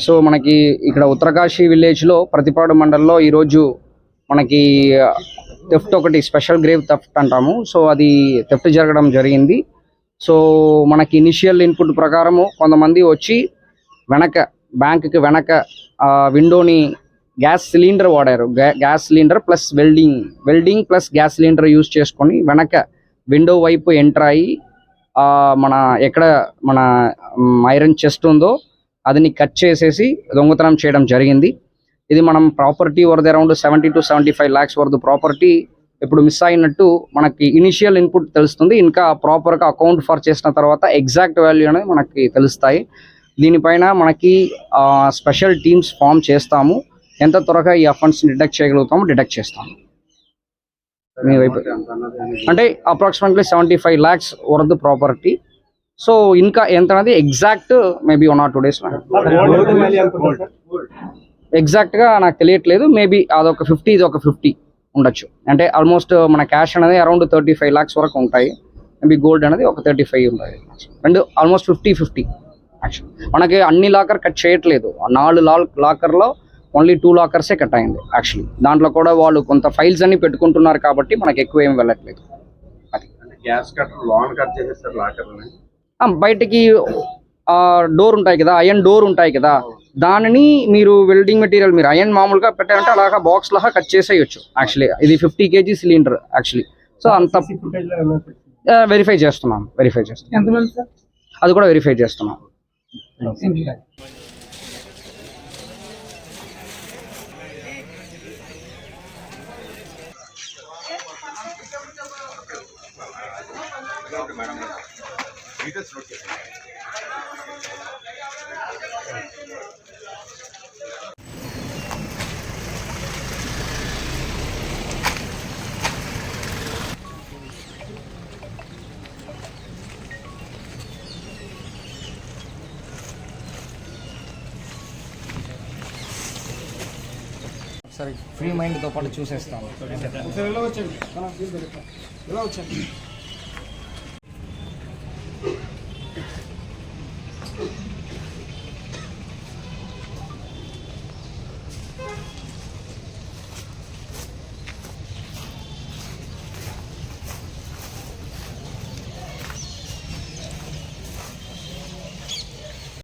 So మనకి ఇక్కడ ఉత్తరకాశీ విలేజ్లో ప్రతిపాడు మండలంలో ఈరోజు మనకి థెఫ్ట్ ఒకటి స్పెషల్ గ్రేవ్ థెఫ్ట్ అంటాము. సో అది థెఫ్ట్ జరగడం జరిగింది. సో మనకి ఇనిషియల్ ఇన్పుట్ ప్రకారము కొంతమంది వచ్చి బ్యాంకుకి వెనక విండోని గ్యాస్ సిలిండర్ వాడారు. Gas cylinder plus welding plus gas cylinder use చేసుకొని వెనక విండో వైపు ఎంటర్ అయ్యి ఎక్కడ మన ఐరన్ చెస్ట్ ఉందో అదిని కట్ చేసేసి దొంగతనం చేయడం జరిగింది. ఇది మనం ప్రాపర్టీ వరద అరౌండ్ 70 to 75 lakhs వరకు ప్రాపర్టీ ఇప్పుడు మిస్ అయినట్టు మనకి ఇనిషియల్ ఇన్పుట్ తెలుస్తుంది. ఇంకా ప్రాపర్గా అకౌంట్ ఫర్ చేసిన తర్వాత ఎగ్జాక్ట్ వాల్యూ అనేది మనకి తెలుస్తాయి. దీనిపైన మనకి స్పెషల్ టీమ్స్ ఫామ్ చేస్తాము. ఎంత త్వరగా ఈ అఫెన్స్ డిటెక్ట్ చేయగలుగుతామో డిటెక్ట్ చేస్తాము. మీ వైపు అంటే అప్రాక్సిమేట్లీ 75 lakhs వరకు ప్రాపర్టీ. సో ఇంకా ఎంత అనేది ఎగ్జాక్ట్ మేబీ 1 or 2 days ఎగ్జాక్ట్గా నాకు తెలియట్లేదు. మేబీ అదొక 50 ఇది ఒక 50 ఉండొచ్చు. అంటే ఆల్మోస్ట్ మన క్యాష్ అనేది అరౌండ్ 35 lakhs వరకు ఉంటాయి. మేబీ గోల్డ్ అనేది ఒక 35 ఉంటాయి. And almost 50-50 actual. మనకి అన్ని లాకర్ కట్ చేయట్లేదు. 4 లాకర్లో ఓన్లీ 2 లాకర్సే కట్ అయింది యాక్చువల్లీ. దాంట్లో కూడా వాళ్ళు కొంత ఫైల్స్ అన్ని పెట్టుకుంటున్నారు కాబట్టి మనకి ఎక్కువ ఏం వెళ్ళట్లేదు. అది గ్యాస్ కట్టర్ లోన్ కట్ చేసేస్తారు లాకర్లని. బయటికి డోర్ ఉంటాయి కదా, అయన్ డోర్ ఉంటాయి కదా, దానిని మీరు వెల్డింగ్ మెటీరియల్ మీరు అయన్ మామూలుగా పెట్టారంటే అలాగా బాక్స్ లాగా కట్ చేసేయచ్చు యాక్చువల్లీ. ఇది 50 kg సిలిండర్ యాక్చువల్లీ. సో అంత వెరిఫై చేస్తున్నాం. అది కూడా వెరిఫై చేస్తున్నాం. సరే ఫ్రీ మైండ్తో పాటు చూసేస్తాను.